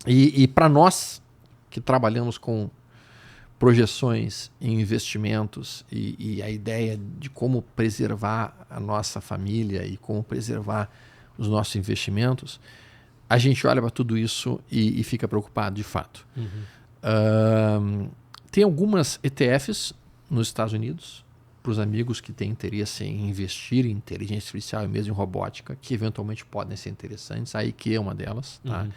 E para nós que trabalhamos com projeções em investimentos e a ideia de como preservar a nossa família e como preservar os nossos investimentos, a gente olha para tudo isso e fica preocupado de fato. Tem algumas ETFs nos Estados Unidos, para os amigos que têm interesse em investir em inteligência artificial e mesmo em robótica, que eventualmente podem ser interessantes. A IKEA é uma delas. Tá?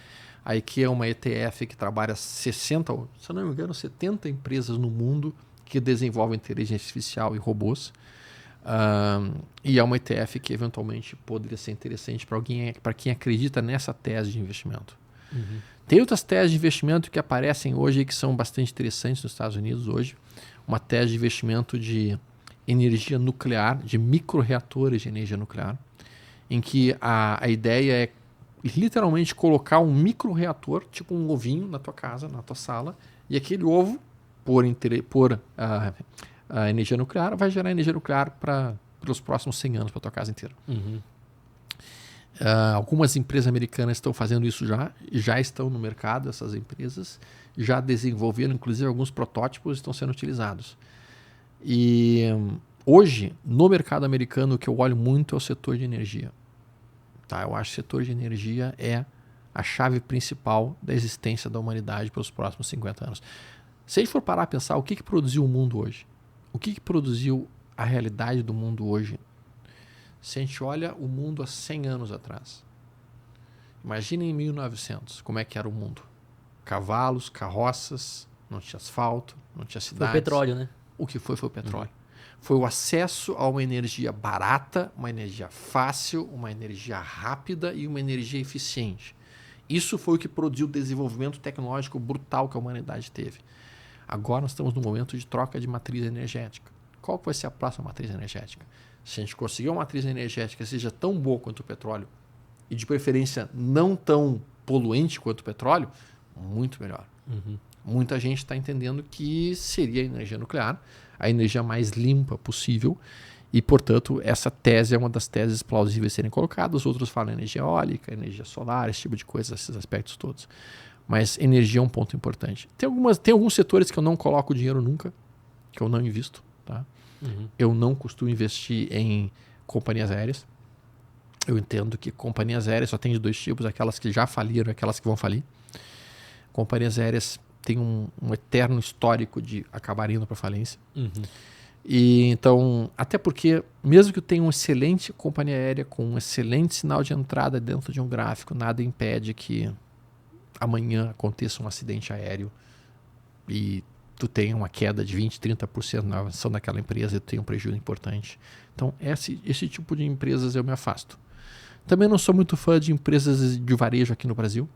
A IKEA é uma ETF que trabalha 60, se eu não me engano, 70 empresas no mundo que desenvolvem inteligência artificial e robôs. E é uma ETF que eventualmente poderia ser interessante para quem acredita nessa tese de investimento. Tem outras teses de investimento que aparecem hoje e que são bastante interessantes nos Estados Unidos hoje. Uma tese de investimento de energia nuclear, de microreatores de energia nuclear, em que a ideia é literalmente colocar um microreator, tipo um ovinho na tua casa, na tua sala, e aquele ovo, por a energia nuclear, vai gerar energia nuclear pelos próximos 100 anos para a tua casa inteira. Algumas empresas americanas estão fazendo isso já estão no mercado, essas empresas já desenvolveram, inclusive alguns protótipos estão sendo utilizados. E hoje, no mercado americano, o que eu olho muito é o setor de energia. Tá? Eu acho que o setor de energia é a chave principal da existência da humanidade pelos próximos 50 anos. Se a gente for parar a pensar, o que produziu o mundo hoje? O que produziu a realidade do mundo hoje? Se a gente olha o mundo há 100 anos atrás, imagina em 1900, como é que era o mundo? Cavalos, carroças, não tinha asfalto, não tinha cidades. Foi o petróleo, né? O que foi o petróleo. Foi o acesso a uma energia barata, uma energia fácil, uma energia rápida e uma energia eficiente. Isso foi o que produziu o desenvolvimento tecnológico brutal que a humanidade teve. Agora nós estamos num momento de troca de matriz energética. Qual vai ser a próxima matriz energética? Se a gente conseguir uma matriz energética que seja tão boa quanto o petróleo e de preferência não tão poluente quanto o petróleo, muito melhor. Muita gente está entendendo que seria a energia nuclear a energia mais limpa possível e, portanto, essa tese é uma das teses plausíveis a serem colocadas. Outros falam energia eólica, energia solar, esse tipo de coisa, esses aspectos todos. Mas energia é um ponto importante. Tem alguns setores que eu não coloco dinheiro nunca, que eu não invisto. Tá? Eu não costumo investir em companhias aéreas. Eu entendo que companhias aéreas só tem de dois tipos, aquelas que já faliram e aquelas que vão falir. Companhias aéreas têm um eterno histórico de acabar indo para falência. E então, até porque, mesmo que eu tenha uma excelente companhia aérea com um excelente sinal de entrada dentro de um gráfico, nada impede que amanhã aconteça um acidente aéreo e tu tenha uma queda de 20%, 30% na ação daquela empresa e tu tenha um prejuízo importante. Então, esse tipo de empresas eu me afasto. Também não sou muito fã de empresas de varejo aqui no Brasil.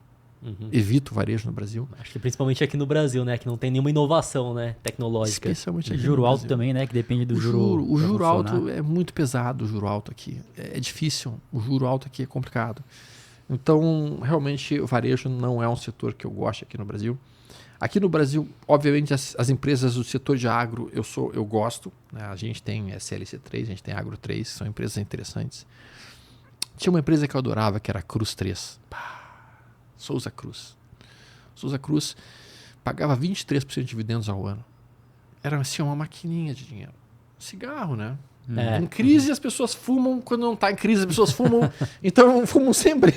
Evito varejo no Brasil. Acho que principalmente aqui no Brasil, né? Que não tem nenhuma inovação, né? Tecnológica. Especialmente aqui juro no alto Brasil. também, né? Que depende do juro. O juro alto é muito pesado, o juro alto aqui. É difícil. O juro alto aqui é complicado. Então, realmente, o varejo não é um setor que eu gosto aqui no Brasil. Aqui no Brasil, obviamente, as empresas do setor de agro eu gosto. Né? A gente tem SLC3, a gente tem Agro 3, são empresas interessantes. Tinha uma empresa que eu adorava, que era a Cruz 3. Souza Cruz. Souza Cruz pagava 23% de dividendos ao ano. Era assim, uma maquininha de dinheiro. Cigarro, né? Em crise as pessoas fumam, quando não está em crise as pessoas fumam, então fumam sempre.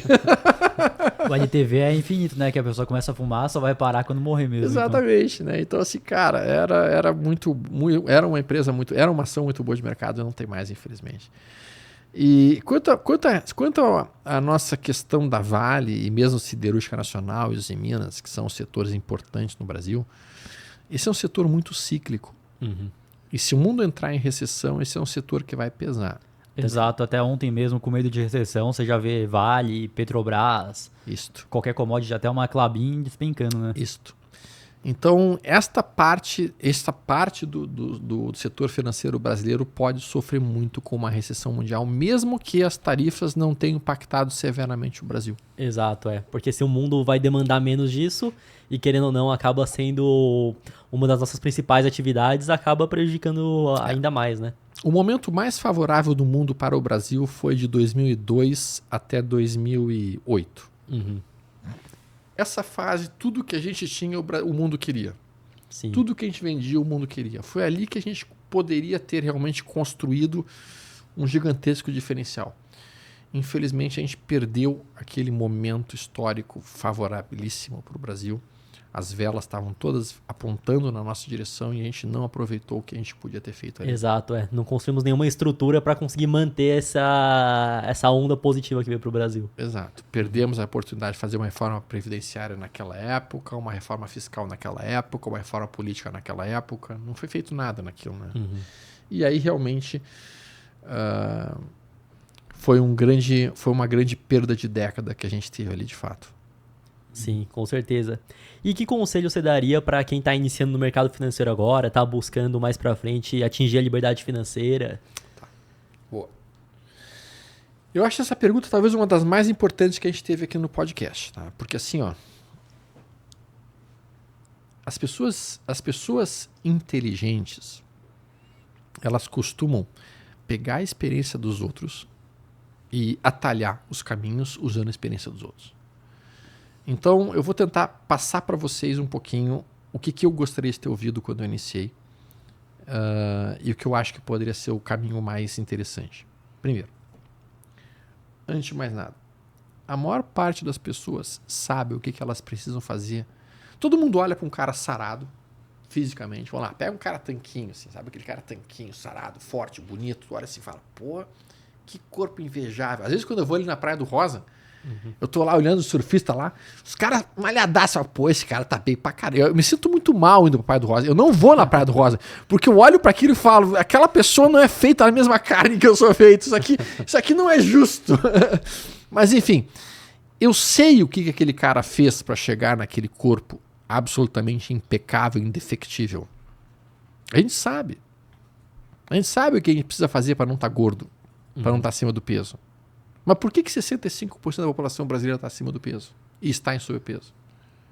O LTV é infinito, né? Que a pessoa começa a fumar, só vai parar quando morrer mesmo. Exatamente, né? Então assim, cara, era uma empresa era uma ação muito boa de mercado, não tem mais, infelizmente. E quanto à nossa questão da Vale e mesmo Siderúrgica Nacional e os Minas, que são setores importantes no Brasil, esse é um setor muito cíclico. E se o mundo entrar em recessão, esse é um setor que vai pesar. Exato, até ontem mesmo, com medo de recessão, você já vê Vale, Petrobras, qualquer commodity, até uma Klabin despencando, né? Então, esta parte do setor financeiro brasileiro pode sofrer muito com uma recessão mundial, mesmo que as tarifas não tenham impactado severamente o Brasil. Exato, porque se o mundo vai demandar menos disso, e querendo ou não, acaba sendo uma das nossas principais atividades, acaba prejudicando ainda mais, né? O momento mais favorável do mundo para o Brasil foi de 2002 até 2008. essa fase, tudo que a gente tinha, o mundo queria. Sim. Tudo que a gente vendia, o mundo queria. Foi ali que a gente poderia ter realmente construído um gigantesco diferencial. Infelizmente, a gente perdeu aquele momento histórico favorabilíssimo para o Brasil. As velas estavam todas apontando na nossa direção e a gente não aproveitou o que a gente podia ter feito ali. Exato, não construímos nenhuma estrutura para conseguir manter essa onda positiva que veio para o Brasil. Exato. Perdemos a oportunidade de fazer uma reforma previdenciária naquela época, uma reforma fiscal naquela época, uma reforma política naquela época. Não foi feito nada naquilo, né? Uhum. E aí realmente foi uma grande perda de década que a gente teve ali de fato. Sim, com certeza. E que conselho você daria para quem está iniciando no mercado financeiro agora, está buscando mais para frente atingir a liberdade financeira? Tá. Boa. Eu acho essa pergunta talvez uma das mais importantes que a gente teve aqui no podcast, tá? Porque assim, ó, as pessoas inteligentes, elas costumam pegar a experiência dos outros e atalhar os caminhos usando a experiência dos outros. Então, eu vou tentar passar para vocês um pouquinho o que eu gostaria de ter ouvido quando eu iniciei e o que eu acho que poderia ser o caminho mais interessante. Primeiro, antes de mais nada, a maior parte das pessoas sabe o que elas precisam fazer. Todo mundo olha para um cara sarado, fisicamente. Vamos lá, pega um cara tanquinho, assim, sabe? Aquele cara tanquinho, sarado, forte, bonito. Tu olha assim e fala, pô, que corpo invejável. Às vezes, quando eu vou ali na Praia do Rosa, eu tô lá olhando o surfista lá, os caras malhadaço, pô, esse cara tá bem pra caramba. Eu me sinto muito mal indo pra Praia do Rosa. Eu não vou na Praia do Rosa, porque eu olho pra aquilo e falo, aquela pessoa não é feita da mesma carne que eu sou feito. Isso aqui não é justo. Mas enfim, eu sei o que aquele cara fez pra chegar naquele corpo absolutamente impecável, indefectível. A gente sabe. A gente sabe o que a gente precisa fazer pra não estar gordo, pra não estar acima do peso. Mas por que 65% da população brasileira está acima do peso e está em sobrepeso?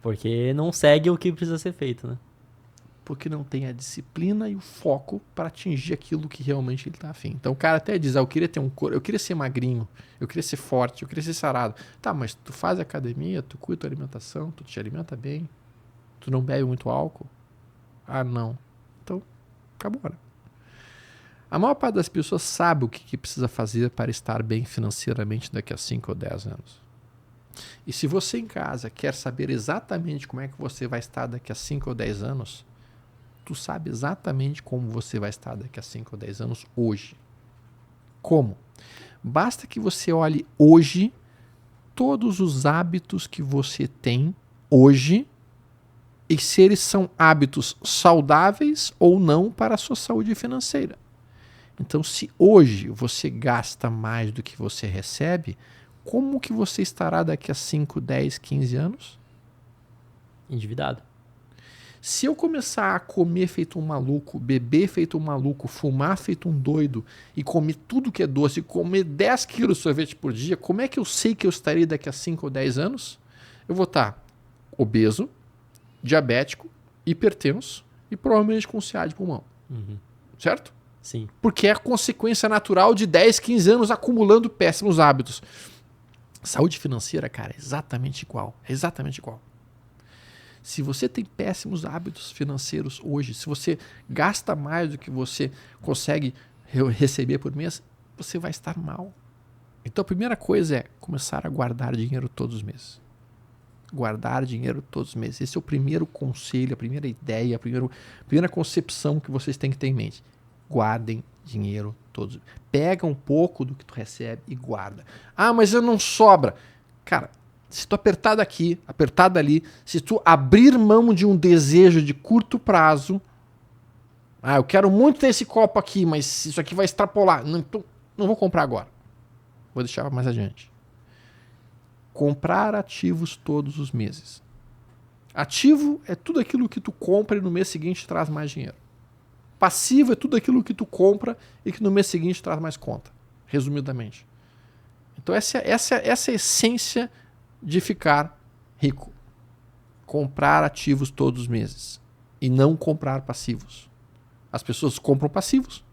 Porque não segue o que precisa ser feito, né? Porque não tem a disciplina e o foco para atingir aquilo que realmente ele está afim. Então o cara até diz, eu queria ter um corpo, eu queria ser magrinho, eu queria ser forte, eu queria ser sarado. Tá, mas tu faz academia, tu cuida da tua alimentação, tu te alimenta bem, tu não bebe muito álcool? Ah, não. Então, acabou, né? A maior parte das pessoas sabe o que precisa fazer para estar bem financeiramente daqui a 5 ou 10 anos. E se você em casa quer saber exatamente como é que você vai estar daqui a 5 ou 10 anos, tu sabe exatamente como você vai estar daqui a 5 ou 10 anos hoje. Como? Basta que você olhe hoje todos os hábitos que você tem hoje e se eles são hábitos saudáveis ou não para a sua saúde financeira. Então, se hoje você gasta mais do que você recebe, como que você estará daqui a 5, 10, 15 anos? Endividado. Se eu começar a comer feito um maluco, beber feito um maluco, fumar feito um doido e comer tudo que é doce, comer 10 quilos de sorvete por dia, como é que eu sei que eu estarei daqui a 5 ou 10 anos? Eu vou estar obeso, diabético, hipertenso e provavelmente com ciática de pulmão. Certo? Sim. Porque é a consequência natural de 10, 15 anos acumulando péssimos hábitos. Saúde financeira, cara, é exatamente igual. É exatamente igual. Se você tem péssimos hábitos financeiros hoje, se você gasta mais do que você consegue receber por mês, você vai estar mal. Então a primeira coisa é começar a guardar dinheiro todos os meses. Guardar dinheiro todos os meses. Esse é o primeiro conselho, a primeira ideia, a primeira concepção que vocês têm que ter em mente. Guardem dinheiro todos. Pega um pouco do que tu recebe e guarda. Ah, mas eu não sobra. Cara, se tu apertar daqui, apertar dali, se tu abrir mão de um desejo de curto prazo, eu quero muito ter esse copo aqui, mas isso aqui vai extrapolar. Não vou comprar agora. Vou deixar mais adiante. Comprar ativos todos os meses. Ativo é tudo aquilo que tu compra e no mês seguinte traz mais dinheiro. Passivo é tudo aquilo que tu compra e que no mês seguinte traz mais conta, resumidamente. Então essa é a essência de ficar rico. Comprar ativos todos os meses e não comprar passivos. As pessoas compram passivos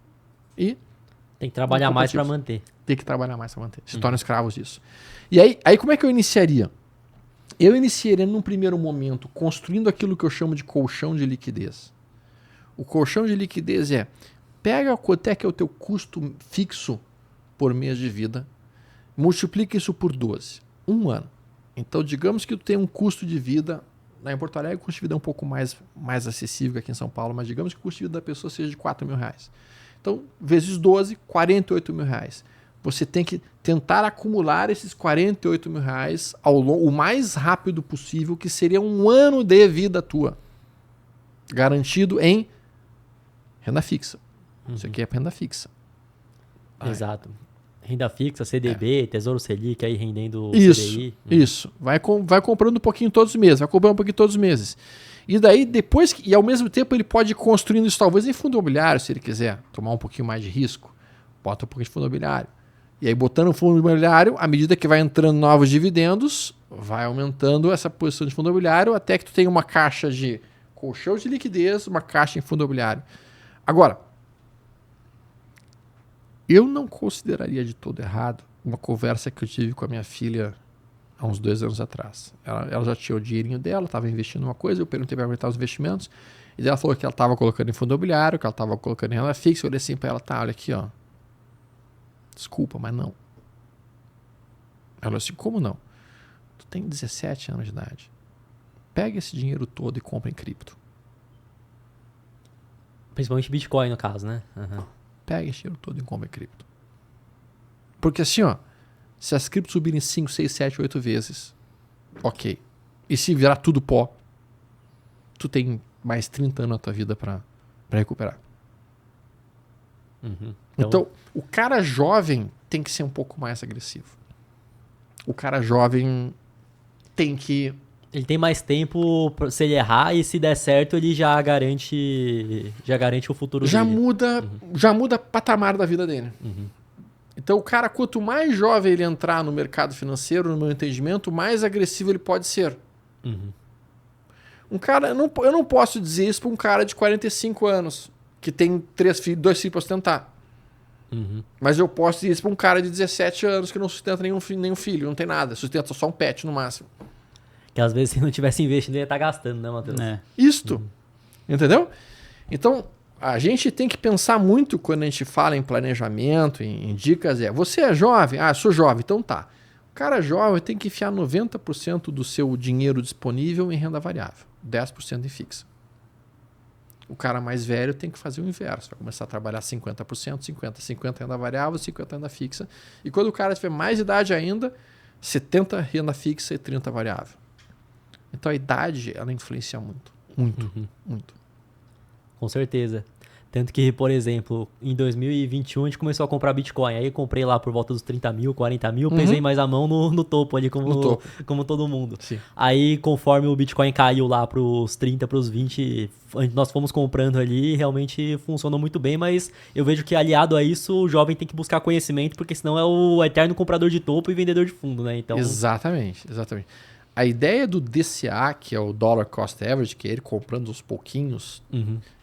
e tem que trabalhar mais para manter. Tem que trabalhar mais para manter. Se tornam escravos disso. E aí como é que eu iniciaria? Eu iniciaria num primeiro momento construindo aquilo que eu chamo de colchão de liquidez. O colchão de liquidez pega quanto é que é o teu custo fixo por mês de vida, multiplica isso por 12, um ano. Então, digamos que tu tem um custo de vida, lá em Porto Alegre o custo de vida é um pouco mais acessível que aqui em São Paulo, mas digamos que o custo de vida da pessoa seja de R$4.000. Então, vezes 12, R$48.000. Você tem que tentar acumular esses R$48.000 o mais rápido possível, que seria um ano de vida tua, garantido em renda fixa. Isso aqui é renda fixa. Exato. Renda fixa, CDB, Tesouro Selic aí rendendo Isso, CDI. Isso. Vai comprando um pouquinho todos os meses. E daí, depois, e ao mesmo tempo, ele pode ir construindo isso talvez em fundo imobiliário, se ele quiser tomar um pouquinho mais de risco. Bota um pouquinho de fundo imobiliário. E aí, botando o fundo imobiliário, à medida que vai entrando novos dividendos, vai aumentando essa posição de fundo imobiliário até que tu tenha uma caixa de colchão de liquidez, uma caixa em fundo imobiliário. Agora, eu não consideraria de todo errado uma conversa que eu tive com a minha filha há uns 2 anos atrás. Ela já tinha o dinheirinho dela, estava investindo em uma coisa, eu perguntei para ela aumentar os investimentos, e ela falou que ela estava colocando em fundo imobiliário, que ela estava colocando em renda fixa. Eu olhei assim para ela, olha aqui, ó. Desculpa, mas não. Ela falou assim, como não? Tu tem 17 anos de idade. Pega esse dinheiro todo e compra em cripto. Principalmente Bitcoin, no caso, né? Uhum. Pega esse dinheiro todo e compra em cripto. Porque assim, ó, se as criptos subirem 5, 6, 7, 8 vezes, ok. E se virar tudo pó, tu tem mais 30 anos na tua vida para recuperar. Uhum. Então, o cara jovem tem que ser um pouco mais agressivo. O cara jovem tem que... Ele tem mais tempo se ele errar, e se der certo, ele já garante o futuro dele. Já muda patamar da vida dele. Uhum. Então, o cara, quanto mais jovem ele entrar no mercado financeiro, no meu entendimento, mais agressivo ele pode ser. Uhum. Um cara, eu não posso dizer isso para um cara de 45 anos, que tem 2 filhos para sustentar. Uhum. Mas eu posso dizer isso para um cara de 17 anos que não sustenta nenhum filho, não tem nada, sustenta só um pet no máximo. Que às vezes, se não tivesse investindo, ia estar gastando, né, Matheus? Isto. Entendeu? Então, a gente tem que pensar muito quando a gente fala em planejamento, em dicas. Você é jovem? Ah, sou jovem. Então tá. O cara jovem tem que enfiar 90% do seu dinheiro disponível em renda variável. 10% em fixa. O cara mais velho tem que fazer o inverso. Vai começar a trabalhar 50%, 50% renda variável, 50% renda fixa. E quando o cara tiver mais idade ainda, 70% renda fixa e 30% variável. Então a idade, ela influencia muito. Muito. Com certeza. Tanto que, por exemplo, em 2021 a gente começou a comprar Bitcoin. Aí eu comprei lá por volta dos 30 mil, 40 mil. Pesei mais a mão no topo ali, como todo mundo. Sim. Aí, conforme o Bitcoin caiu lá pros 30, pros 20, nós fomos comprando ali e realmente funcionou muito bem. Mas eu vejo que, aliado a isso, o jovem tem que buscar conhecimento, porque senão é o eterno comprador de topo e vendedor de fundo, né? Então... Exatamente. A ideia do DCA, que é o Dollar Cost Average, que é ele comprando aos pouquinhos,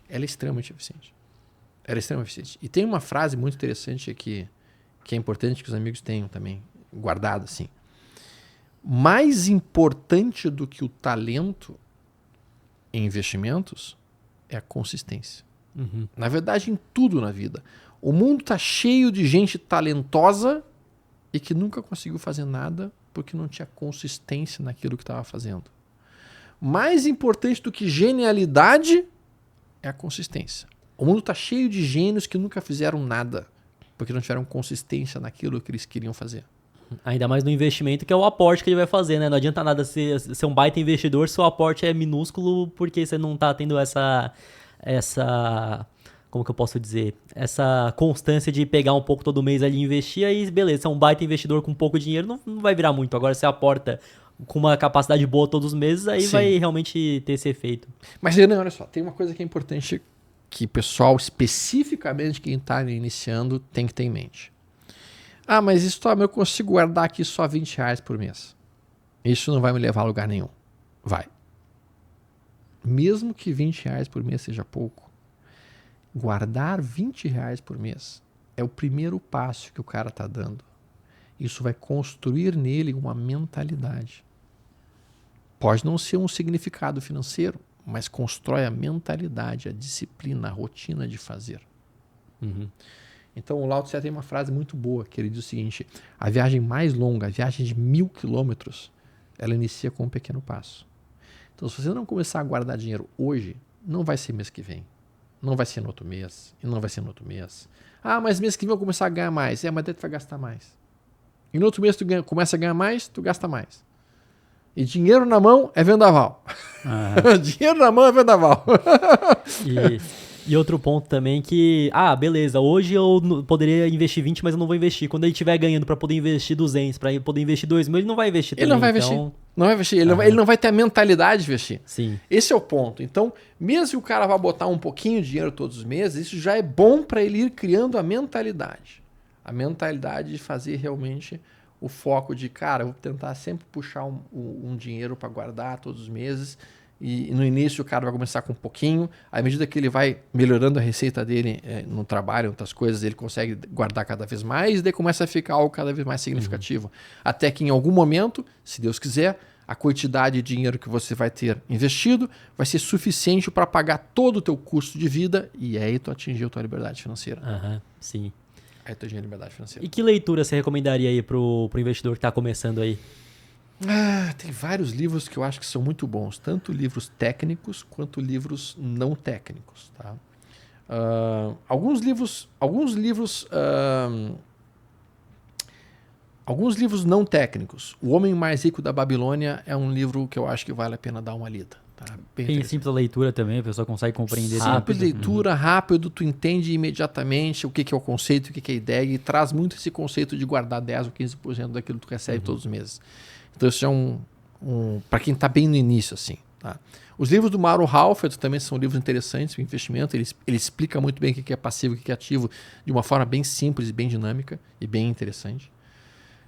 ela é extremamente eficiente. E tem uma frase muito interessante aqui, que é importante que os amigos tenham também guardado assim. Mais importante do que o talento em investimentos é a consistência. Na verdade, em tudo na vida. O mundo está cheio de gente talentosa e que nunca conseguiu fazer nada porque não tinha consistência naquilo que estava fazendo. Mais importante do que genialidade é a consistência. O mundo está cheio de gênios que nunca fizeram nada porque não tiveram consistência naquilo que eles queriam fazer. Ainda mais no investimento, que é o aporte que ele vai fazer, né? Não adianta nada ser um baita investidor se o aporte é minúsculo, porque você não está tendo essa... Como que eu posso dizer? Essa constância de pegar um pouco todo mês ali e investir, aí beleza, você é um baita investidor com pouco dinheiro, não vai virar muito. Agora, se aporta com uma capacidade boa todos os meses, aí vai realmente ter esse efeito. Mas, Renan, olha só, tem uma coisa que é importante que o pessoal, especificamente quem está iniciando, tem que ter em mente. Ah, mas isso eu consigo guardar aqui só R$20 por mês. Isso não vai me levar a lugar nenhum. Vai. Mesmo que R$20 por mês seja pouco, guardar R$20 por mês é o primeiro passo que o cara está dando. Isso vai construir nele uma mentalidade. Pode não ser um significado financeiro, mas constrói a mentalidade, a disciplina, a rotina de fazer. Então o Lao Tse tem uma frase muito boa, que ele diz o seguinte: a viagem mais longa, a viagem de 1000 quilômetros, ela inicia com um pequeno passo. Então se você não começar a guardar dinheiro hoje, não vai ser mês que vem, não vai ser no outro mês, e não vai ser no outro mês. Ah, mas mês que vem eu vou começar a ganhar mais. Mas daí tu vai gastar mais. E no outro mês tu começa a ganhar mais, tu gasta mais. E dinheiro na mão é vendaval. Dinheiro na mão é vendaval. E outro ponto também que, beleza, hoje eu poderia investir 20, mas eu não vou investir. Quando ele estiver ganhando para poder investir 200, para poder investir 2.000, ele não vai investir também. Ele não vai investir. Não vai investir. Ele não vai ter a mentalidade de investir. Sim. Esse é o ponto. Então, mesmo que o cara vá botar um pouquinho de dinheiro todos os meses, isso já é bom para ele ir criando a mentalidade. A mentalidade de fazer realmente o foco de, cara, eu vou tentar sempre puxar um dinheiro para guardar todos os meses. E no início o cara vai começar com um pouquinho, à medida que ele vai melhorando a receita dele no trabalho, em outras coisas, ele consegue guardar cada vez mais, e daí começa a ficar algo cada vez mais significativo. Até que em algum momento, se Deus quiser, a quantidade de dinheiro que você vai ter investido vai ser suficiente para pagar todo o teu custo de vida, e aí tu atingiu a tua liberdade financeira. Sim. Aí tu atingiu a liberdade financeira. E que leitura você recomendaria aí pro investidor que está começando aí? Tem vários livros que eu acho que são muito bons, tanto livros técnicos quanto livros não técnicos, tá? Alguns livros não técnicos. O Homem Mais Rico da Babilônia é um livro que eu acho que vale a pena dar uma lida. Tá? Tem simples a leitura também, a pessoa consegue compreender. Simples leitura, rápido, tu entende imediatamente o que é o conceito, o que é a ideia, e traz muito esse conceito de guardar 10 ou 15% daquilo que tu recebe todos os meses. Então isso é para quem está bem no início, assim. Tá? Os livros do Mauro Halford também são livros interessantes para investimento. Ele explica muito bem o que é passivo e o que é ativo de uma forma bem simples e bem dinâmica e bem interessante.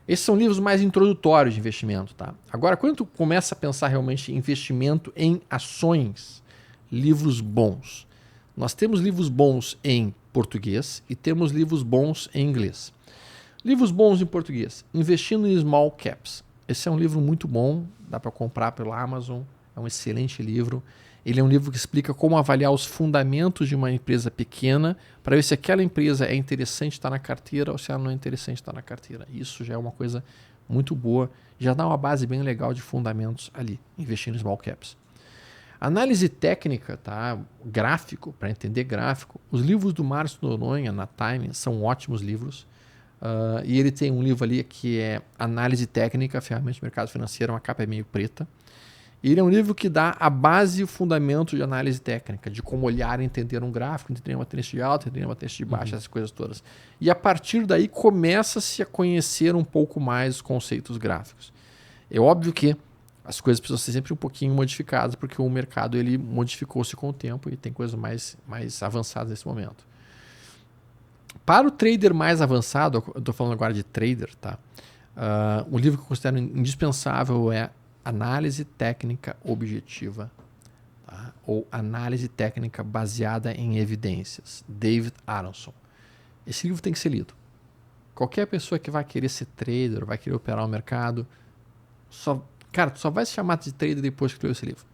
Esses são livros mais introdutórios de investimento. Tá? Agora, quando tu começa a pensar realmente em investimento em ações, livros bons. Nós temos livros bons em português e temos livros bons em inglês. Livros bons em português. Investindo em Small Caps. Esse é um livro muito bom, dá para comprar pela Amazon, é um excelente livro. Ele é um livro que explica como avaliar os fundamentos de uma empresa pequena para ver se aquela empresa é interessante estar na carteira ou se ela não é interessante estar na carteira. Isso já é uma coisa muito boa, já dá uma base bem legal de fundamentos ali, investindo em Small Caps. Análise técnica, tá? Gráfico, para entender gráfico. Os livros do Márcio Noronha, na Time, são ótimos livros. E ele tem um livro ali que é Análise Técnica, Ferramentas de Mercado Financeiro, uma capa é meio preta. E ele é um livro que dá a base e o fundamento de análise técnica, de como olhar e entender um gráfico, entender uma tendência de alta, entender uma tendência de baixa, essas coisas todas. E a partir daí começa-se a conhecer um pouco mais os conceitos gráficos. É óbvio que as coisas precisam ser sempre um pouquinho modificadas, porque o mercado ele modificou-se com o tempo e tem coisas mais avançadas nesse momento. Para o trader mais avançado, eu estou falando agora de trader, tá? O livro que eu considero indispensável é Análise Técnica Objetiva, tá? Ou Análise Técnica Baseada em Evidências, David Aronson. Esse livro tem que ser lido. Qualquer pessoa que vai querer ser trader, vai querer operar o mercado, tu só vai se chamar de trader depois que leu esse livro.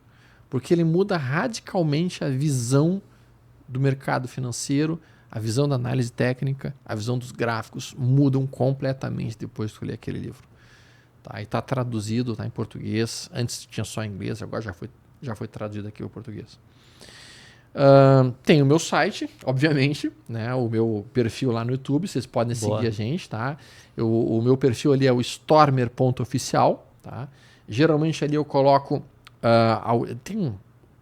Porque ele muda radicalmente a visão do mercado financeiro, a visão da análise técnica, a visão dos gráficos mudam completamente depois de ler aquele livro. Tá? E está traduzido, está em português. Antes tinha só em inglês, agora já foi traduzido aqui o português. Tem o meu site, obviamente, né? O meu perfil lá no YouTube, vocês podem seguir a gente. Tá? O meu perfil ali é o stormer.oficial. Tá? Geralmente ali eu coloco... tem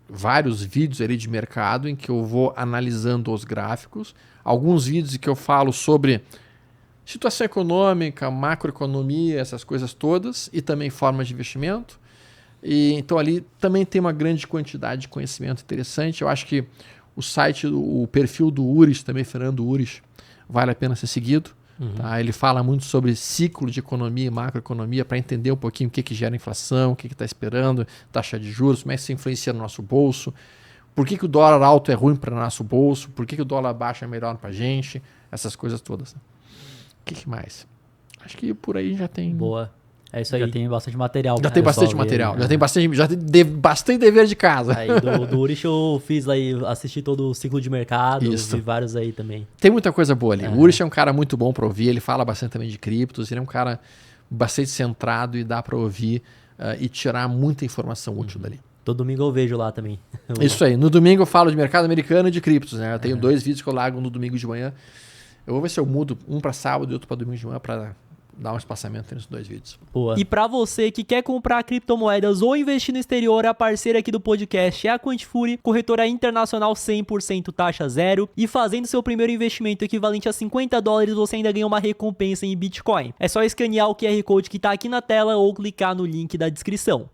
vários vídeos ali de mercado em que eu vou analisando os gráficos, alguns vídeos em que eu falo sobre situação econômica, macroeconomia, essas coisas todas, e também formas de investimento. E então ali também tem uma grande quantidade de conhecimento interessante. Eu acho que o perfil do Uris, também Fernando Uris, vale a pena ser seguido. Tá? Ele fala muito sobre ciclo de economia e macroeconomia para entender um pouquinho o que gera inflação, o que está esperando, taxa de juros, como é que isso influencia no nosso bolso, por que o dólar alto é ruim para o nosso bolso, por que o dólar baixo é melhor para a gente, essas coisas todas. Né? O que mais? Acho que por aí já tem... Boa. É isso aí. Já tem bastante material. Já pro tem pessoal bastante ver, material, né? já tem bastante dever de casa. Aí do Urich eu fiz aí, assisti todo o ciclo de mercado, Isso. vi vários aí também. Tem muita coisa boa ali. O Urich é um cara muito bom para ouvir, ele fala bastante também de criptos, ele é um cara bastante centrado e dá para ouvir e tirar muita informação útil dali. Todo domingo eu vejo lá também. Isso aí. No domingo eu falo de mercado americano e de criptos, né? Eu tenho 2 vídeos que eu largo no domingo de manhã. Eu vou ver se eu mudo um para sábado e outro para domingo de manhã para dar um espaçamento entre os 2 vídeos. Boa. E pra você que quer comprar criptomoedas ou investir no exterior, a parceira aqui do podcast é a Quantifury, corretora internacional 100% taxa zero. E fazendo seu primeiro investimento equivalente a $50, você ainda ganha uma recompensa em Bitcoin. É só escanear o QR Code que tá aqui na tela ou clicar no link da descrição.